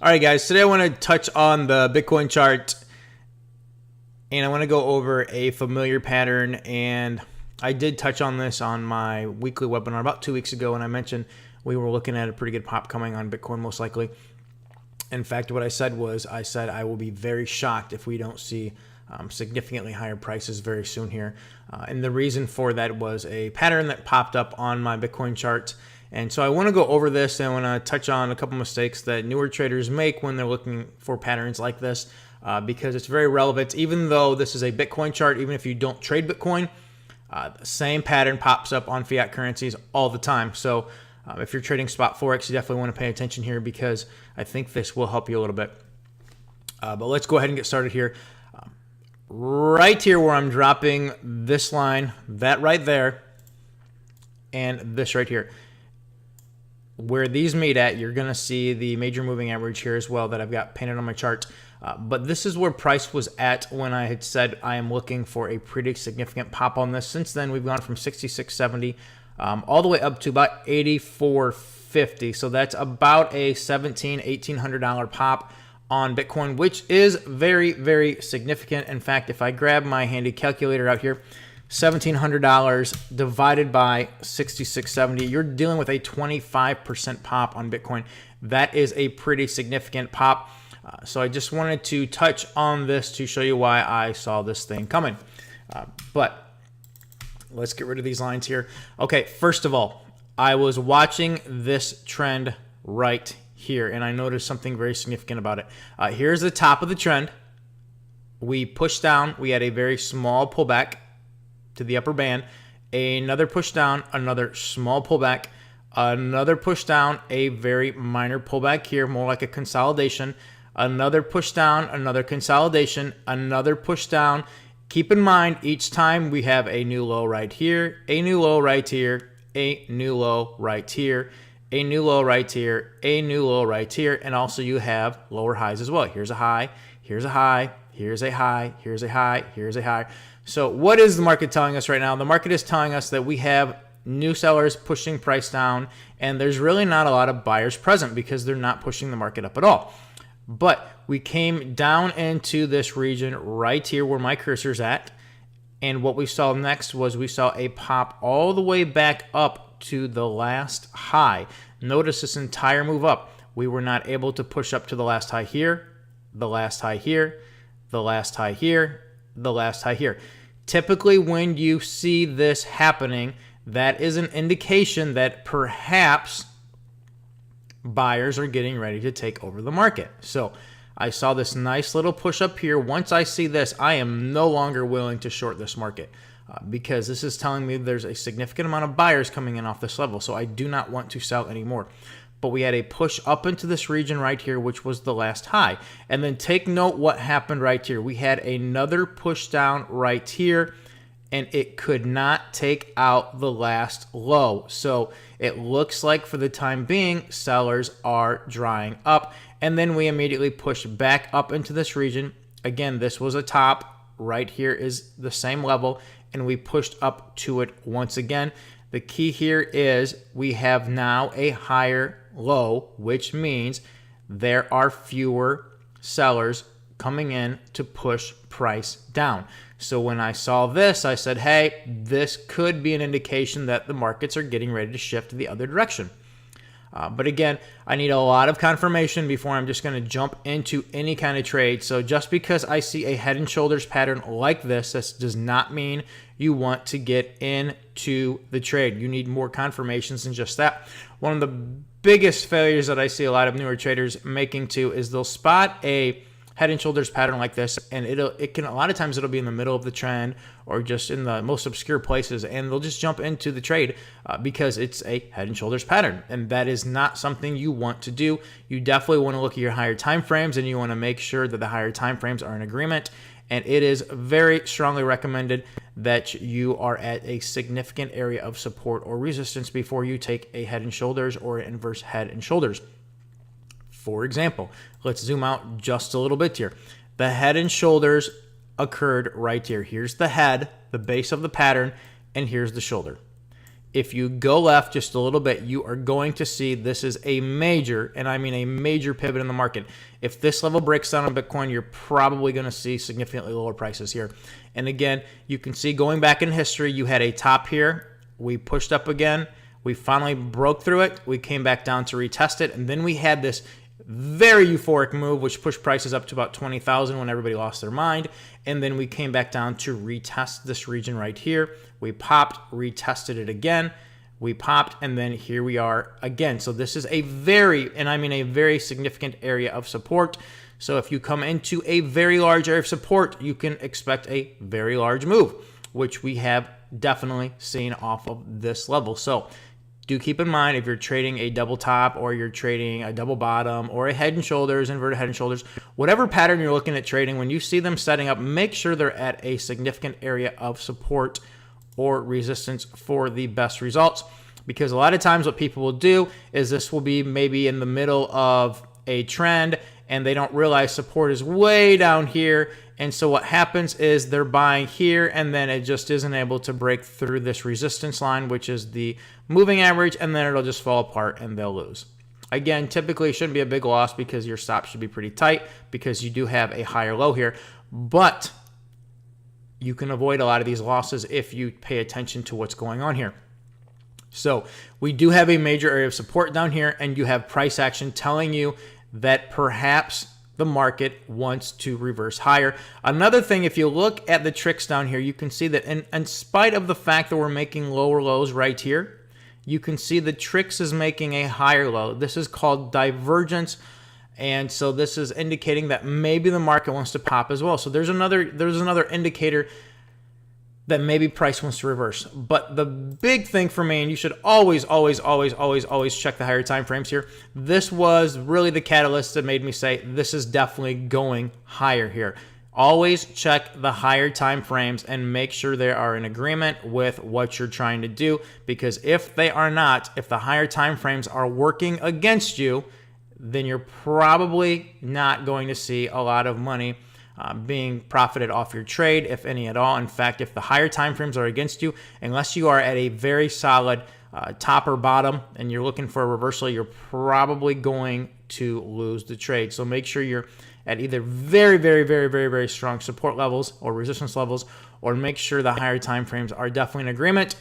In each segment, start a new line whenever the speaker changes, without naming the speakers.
All right, guys, today I want to touch on the Bitcoin chart, and I want to go over a familiar pattern. And I did touch on this on my weekly webinar about 2 weeks ago, and I mentioned we were looking at a pretty good pop coming on Bitcoin most likely. In fact, what I said was, I will be very shocked if we don't see significantly higher prices very soon here. And the reason for that was a pattern that popped up on my Bitcoin chart. And so I want to go over this, and I want to touch on a couple mistakes that newer traders make when they're looking for patterns like this, because it's very relevant. Even though this is a Bitcoin chart, even if you don't trade Bitcoin, the same pattern pops up on fiat currencies all the time. So if you're trading spot Forex, you definitely want to pay attention here, because I think this will help you a little bit. But let's go ahead and get started here. Right here where I'm dropping this line, that right there, and this right here. Where these meet at, you're going to see the major moving average here as well that I've got painted on my chart. But this is where price was at when I had said I am looking for a pretty significant pop on this. Since then, we've gone from 66.70 all the way up to about 84.50. So that's about a $1,800 pop on Bitcoin, which is very, very significant. In fact, if I grab my handy calculator out here, $1,700 divided by 66.70, you're dealing with a 25% pop on Bitcoin. That is a pretty significant pop. So I just wanted to touch on this to show you why I saw this thing coming. But let's get rid of these lines here. Okay, first of all, I was watching this trend right here, and I noticed something very significant about it. Here's the top of the trend. We pushed down. We had a very small pullback to the upper band, another push down, another small pullback, another push down, a very minor pullback here, more like a consolidation, another push down, another consolidation, another push down. Keep in mind, each time we have a new low right here, a new low right here, a new low right here, a new low right here, a new low right here, and also you have lower highs as well. Here's a high, here's a high, here's a high, here's a high, here's a high. So what is the market telling us right now? The market is telling us that we have new sellers pushing price down, and there's really not a lot of buyers present because they're not pushing the market up at all. But we came down into this region right here where my cursor's at, and what we saw next was we saw a pop all the way back up to the last high. Notice this entire move up. We were not able to push up to the last high here, the last high here, the last high here, the last high here. Typically, when you see this happening, that is an indication that perhaps buyers are getting ready to take over the market. So I saw this nice little push up here. Once I see this, I am no longer willing to short this market because this is telling me there's a significant amount of buyers coming in off this level. So I do not want to sell anymore. But we had a push up into this region right here, which was the last high. And then take note what happened right here. We had another push down right here, and it could not take out the last low. So it looks like for the time being, sellers are drying up. And then we immediately push back up into this region. Again, this was a top. Right here is the same level, and we pushed up to it once again. The key here is we have now a higher low, which means there are fewer sellers coming in to push price down. So when I saw this, I said, hey, this could be an indication that the markets are getting ready to shift the other direction. But again, I need a lot of confirmation before I'm just going to jump into any kind of trade. So just because I see a head and shoulders pattern like this does not mean you want to get into the trade. You need more confirmations than just that. One of the biggest failures that I see a lot of newer traders making too is they'll spot a head and shoulders pattern like this, and it can a lot of times it'll be in the middle of the trend or just in the most obscure places, and they'll just jump into the trade because it's a head and shoulders pattern, and that is not something you want to do. You definitely want to look at your higher time frames, and you want to make sure that the higher time frames are in agreement. And it is very strongly recommended that you are at a significant area of support or resistance before you take a head and shoulders or an inverse head and shoulders. For example, let's zoom out just a little bit here. The head and shoulders occurred right here. Here's the head, the base of the pattern, and here's the shoulder. If you go left just a little bit, you are going to see this is a major, and I mean a major pivot in the market. If this level breaks down on Bitcoin, you're probably going to see significantly lower prices here. And again, you can see going back in history, you had a top here. We pushed up again. We finally broke through it. We came back down to retest it. And then we had this very euphoric move, which pushed prices up to about 20,000 when everybody lost their mind. And then we came back down to retest this region right here. We popped, retested it again. We popped, and then here we are again. So this is a very, and I mean a very significant area of support. So if you come into a very large area of support, you can expect a very large move, which we have definitely seen off of this level. So do keep in mind, if you're trading a double top or you're trading a double bottom or a head and shoulders, inverted head and shoulders, whatever pattern you're looking at trading, when you see them setting up, make sure they're at a significant area of support or resistance for the best results. Because a lot of times what people will do is this will be maybe in the middle of a trend and they don't realize support is way down here. And so what happens is they're buying here and then it just isn't able to break through this resistance line, which is the moving average, and then it'll just fall apart and they'll lose. Again, typically it shouldn't be a big loss because your stop should be pretty tight because you do have a higher low here. But you can avoid a lot of these losses if you pay attention to what's going on here. So we do have a major area of support down here, and you have price action telling you that perhaps the market wants to reverse higher. Another thing, if you look at the tricks down here, you can see that in spite of the fact that we're making lower lows right here, you can see the tricks is making a higher low. This is called divergence. And so this is indicating that maybe the market wants to pop as well. So there's another indicator that maybe price wants to reverse. But the big thing for me, and you should always check the higher time frames here. This was really the catalyst that made me say this is definitely going higher here. Always check the higher time frames and make sure they are in agreement with what you're trying to do. Because if they are not, if the higher time frames are working against you, then you're probably not going to see a lot of money being profited off your trade, if any at all. In fact, if the higher time frames are against you, unless you are at a very solid top or bottom and you're looking for a reversal, you're probably going to lose the trade. So make sure you're at either very strong support levels or resistance levels, or make sure the higher time frames are definitely in agreement.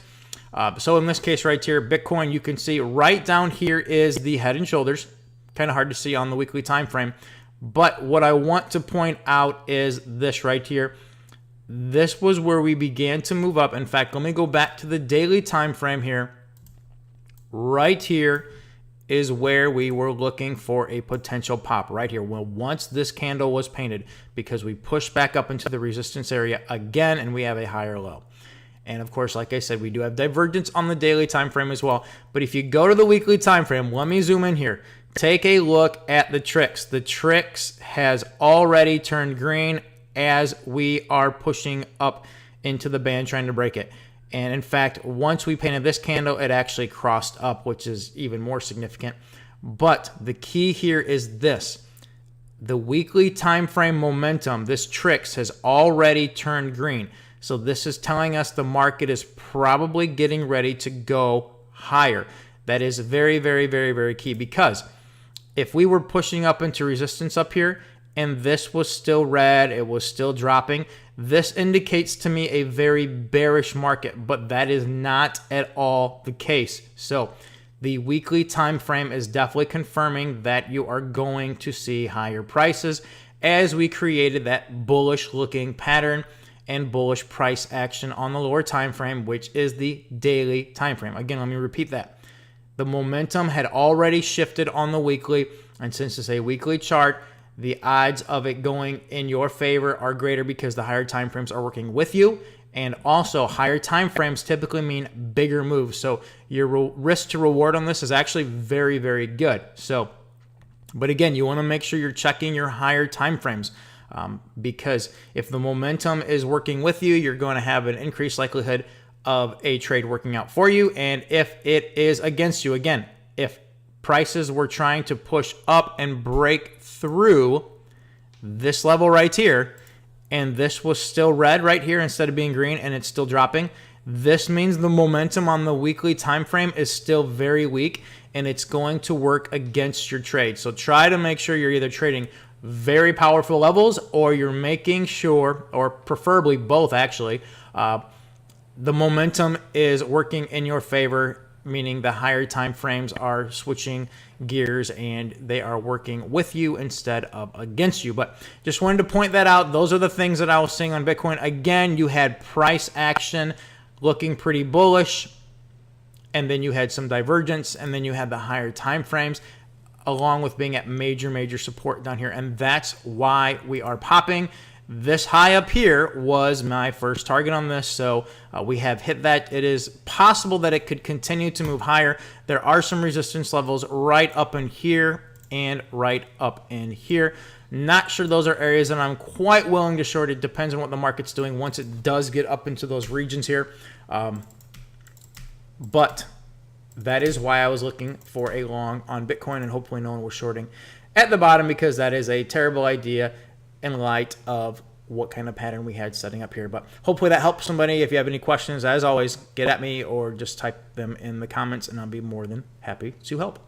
So in this case right here, Bitcoin, you can see right down here is the head and shoulders. Kind of hard to see on the weekly time frame. But what I want to point out is this right here. This was where we began to move up. In fact, let me go back to the daily time frame here. Right here is where we were looking for a potential pop right here. Well, once this candle was painted, because we pushed back up into the resistance area again and we have a higher low. And of course, like I said, we do have divergence on the daily time frame as well. But if you go to the weekly time frame, let me zoom in here. Take a look at the tricks. The tricks has already turned green as we are pushing up into the band trying to break it. And in fact, once we painted this candle, it actually crossed up, which is even more significant. But the key here is this. The weekly time frame momentum, this tricks has already turned green. So this is telling us the market is probably getting ready to go higher. That is very key, because if we were pushing up into resistance up here and this was still red, it was still dropping, this indicates to me a very bearish market, but that is not at all the case. So the weekly time frame is definitely confirming that you are going to see higher prices as we created that bullish looking pattern and bullish price action on the lower time frame, which is the daily time frame. Again, let me repeat that. The momentum had already shifted on the weekly, and since it's a weekly chart, the odds of it going in your favor are greater because the higher time frames are working with you, and also higher time frames typically mean bigger moves. So your risk to reward on this is actually very good. So, but again, you want to make sure you're checking your higher time frames. Because if the momentum is working with you, you're going to have an increased likelihood of a trade working out for you. And if it is against you, again, if prices were trying to push up and break through this level right here, and this was still red right here instead of being green, and it's still dropping, This means the momentum on the weekly time frame is still very weak, and it's going to work against your trade. So try to make sure you're either trading very powerful levels, or you're making sure, or preferably both actually, the momentum is working in your favor, meaning the higher time frames are switching gears and they are working with you instead of against you. But just wanted to point that out. Those are the things that I was seeing on Bitcoin. Again, you had price action looking pretty bullish, and then you had some divergence, and then you had the higher time frames along with being at major support down here. And that's why we are popping. This high up here was my first target on this, so we have hit that. It is possible that it could continue to move higher. There are some resistance levels right up in here and right up in here. Not sure those are areas that I'm quite willing to short. It depends on what the market's doing once it does get up into those regions here. But that is why I was looking for a long on Bitcoin, and hopefully no one was shorting at the bottom, because that is a terrible idea in light of what kind of pattern we had setting up here. But hopefully that helps somebody. If you have any questions, as always, get at me or just type them in the comments, and I'll be more than happy to help.